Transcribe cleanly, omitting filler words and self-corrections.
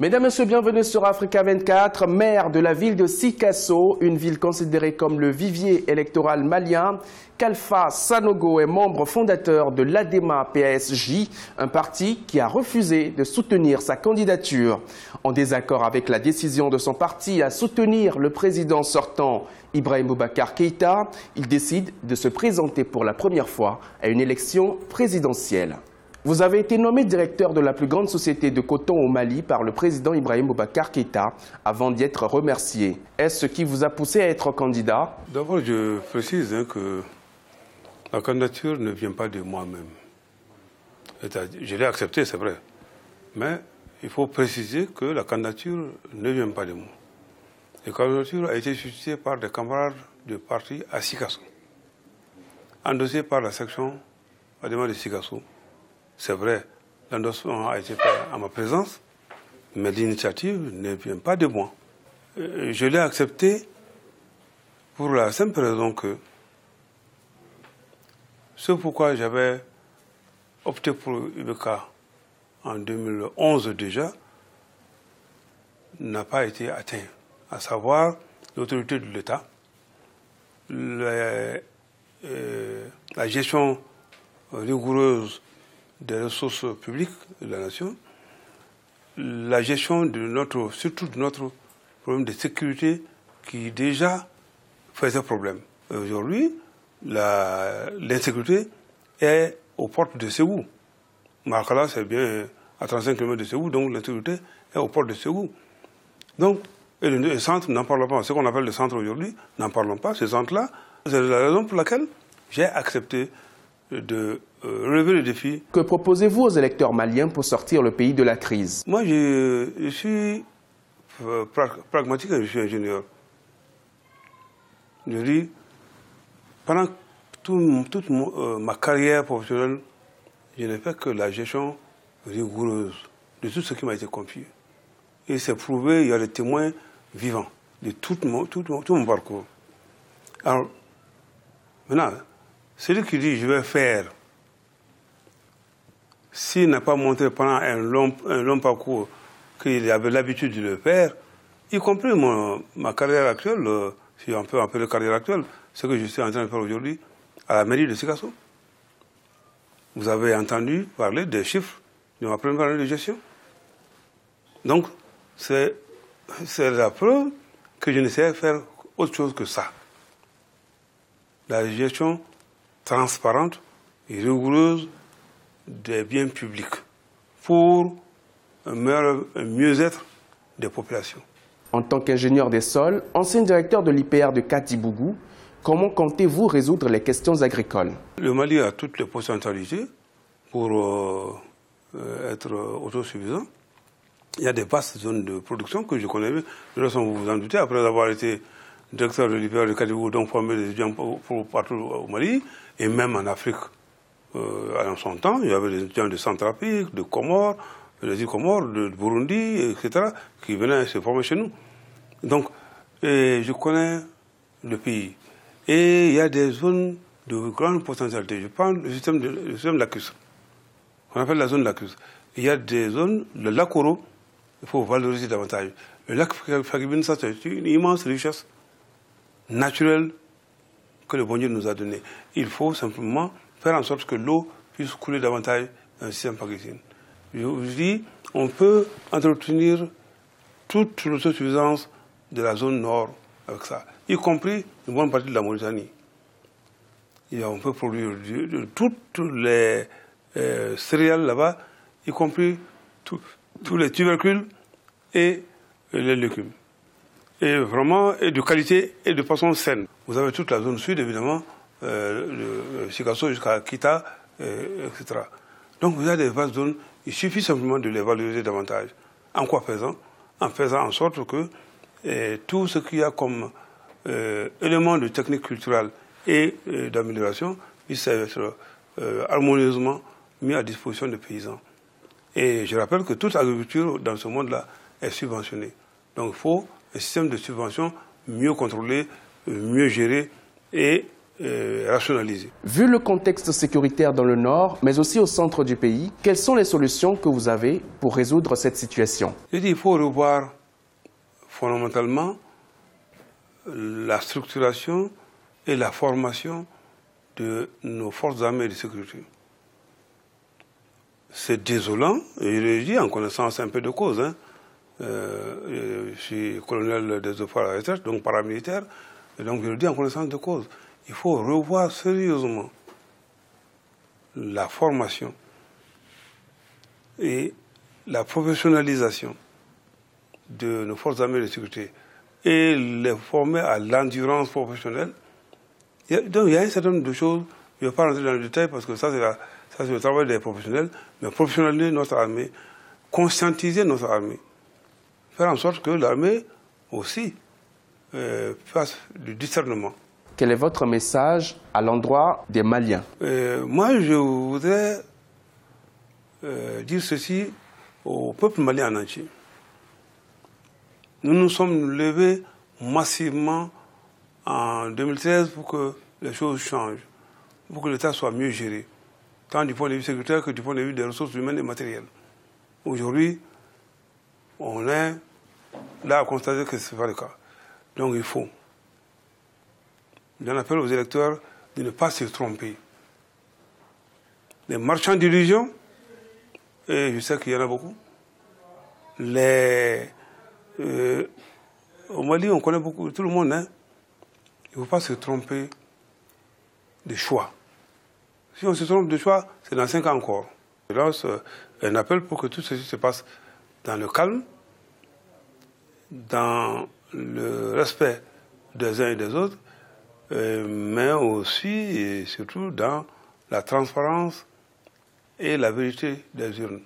Mesdames et messieurs, bienvenue sur Africa 24. Maire de la ville de Sikasso, une ville considérée comme le vivier électoral malien, qu'Alpha Sanogo est membre fondateur de l'ADEMA-PASJ, un parti qui a refusé de soutenir sa candidature. En désaccord avec la décision de son parti à soutenir le président sortant Ibrahim Boubacar Keïta, il décide de se présenter pour la première fois à une élection présidentielle. Vous avez été nommé directeur de la plus grande société de coton au Mali par le président Ibrahim Boubacar Keïta avant d'y être remercié. Est-ce ce qui vous a poussé à être candidat? D'abord, je précise que la candidature ne vient pas de moi-même. Je l'ai acceptée, c'est vrai. Mais il faut préciser que la candidature ne vient pas de moi. La candidature a été suscitée par des camarades de parti à Sikasso, endossée par la section ADEMA de Sikasso. C'est vrai, l'endossement a été fait à ma présence, mais l'initiative ne vient pas de moi. Je l'ai accepté pour la simple raison que ce pourquoi j'avais opté pour UBK en 2011 déjà n'a pas été atteint, à savoir l'autorité de l'État, la gestion rigoureuse des ressources publiques de la nation, la gestion surtout de notre problème de sécurité qui déjà faisait problème. Aujourd'hui, l'insécurité est aux portes de Ségou. Marakala, c'est bien à 35 km de Ségou, donc l'insécurité est aux portes de Ségou. Donc, et le centre, n'en parlons pas. Ce qu'on appelle le centre aujourd'hui, n'en parlons pas. Ce centre-là, c'est la raison pour laquelle j'ai accepté de relever le défi. Que proposez-vous aux électeurs maliens pour sortir le pays de la crise? Moi, je suis pragmatique et je suis ingénieur. Je dis, pendant toute ma carrière professionnelle, je n'ai fait que la gestion rigoureuse de tout ce qui m'a été confié. Et c'est prouvé, il y a des témoins vivants de tout mon parcours. Alors, maintenant, celui qui dit je vais faire, s'il n'a pas montré pendant un long parcours qu'il avait l'habitude de le faire, y compris ma carrière actuelle, si on peut appeler carrière actuelle, ce que je suis en train de faire aujourd'hui à la mairie de Sikasso. Vous avez entendu parler des chiffres de ma première année de gestion. Donc, c'est la preuve que je ne sais faire autre chose que ça. La gestion transparente et rigoureuse des biens publics pour un mieux-être des populations. En tant qu'ingénieur des sols, ancien directeur de l'IPR de Katibougou, comment comptez-vous résoudre les questions agricoles? Le Mali a toutes les potentialités pour être autosuffisant. Il y a des vastes zones de production que je connais bien. De toute façon, vous vous en doutez, après avoir été directeur de l'IPR de Katibougou, donc formé des étudiants partout au Mali, et même en Afrique. En son temps, il y avait des étudiants de Centrafrique, de Comores, des îles Comores, de Burundi, etc., qui venaient se former chez nous. Donc, je connais le pays. Et il y a des zones de grande potentialité. Je prends le système de Lacus. On appelle la zone Lacus. Il y a des zones, le lac Oro, il faut valoriser davantage. Le lac Fagibine, ça c'est une immense richesse naturelle que le bon Dieu nous a donnée. Il faut simplement faire en sorte que l'eau puisse couler davantage dans le système parisien. Je vous dis, on peut entretenir toute l'autosuffisance de la zone nord avec ça, y compris une bonne partie de la Mauritanie. Et on peut produire toutes les céréales là-bas, y compris tous les tubercules et les légumes. Et vraiment, et de qualité et de façon saine. Vous avez toute la zone sud, évidemment, de Sikasso jusqu'à Kita, etc. Donc vous avez des vastes zones, il suffit simplement de les valoriser davantage. En quoi faisant? En faisant en sorte que tout ce qu'il y a comme éléments de technique culturelle et d'amélioration puisse être harmonieusement mis à disposition des paysans. Et je rappelle que toute agriculture dans ce monde-là est subventionnée. Donc il faut un système de subvention mieux contrôlé, mieux géré et rationalisé. Vu le contexte sécuritaire dans le nord, mais aussi au centre du pays, quelles sont les solutions que vous avez pour résoudre cette situation? J'ai dit qu'il faut revoir fondamentalement la structuration et la formation de nos forces armées de sécurité. C'est désolant, et je le dis en connaissance un peu de cause. Je suis colonel des opérations à la recherche, donc paramilitaire, et donc je le dis en connaissance de cause. Il faut revoir sérieusement la formation et la professionnalisation de nos forces armées de sécurité et les former à l'endurance professionnelle. Donc il y a un certain nombre de choses, je ne vais pas rentrer dans le détail parce que ça c'est le travail des professionnels, mais professionnaliser notre armée, conscientiser notre armée, faire en sorte que l'armée aussi fasse du discernement. Quel est votre message à l'endroit des Maliens? Moi, je voudrais dire ceci au peuple malien en entier. Nous nous sommes levés massivement en 2013 pour que les choses changent, pour que l'État soit mieux géré, tant du point de vue sécuritaire que du point de vue des ressources humaines et matérielles. Aujourd'hui, on est là à constater que ce n'est pas le cas. Donc il faut. J'en appelle aux électeurs de ne pas se tromper. Les marchands d'illusions, et je sais qu'il y en a beaucoup, au Mali, on connaît beaucoup, tout le monde, hein. Il ne faut pas se tromper de choix. Si on se trompe de choix, c'est dans 5 ans encore. Je lance un appel pour que tout ceci se passe dans le calme, dans le respect des uns et des autres, mais aussi et surtout dans la transparence et la vérité des urnes.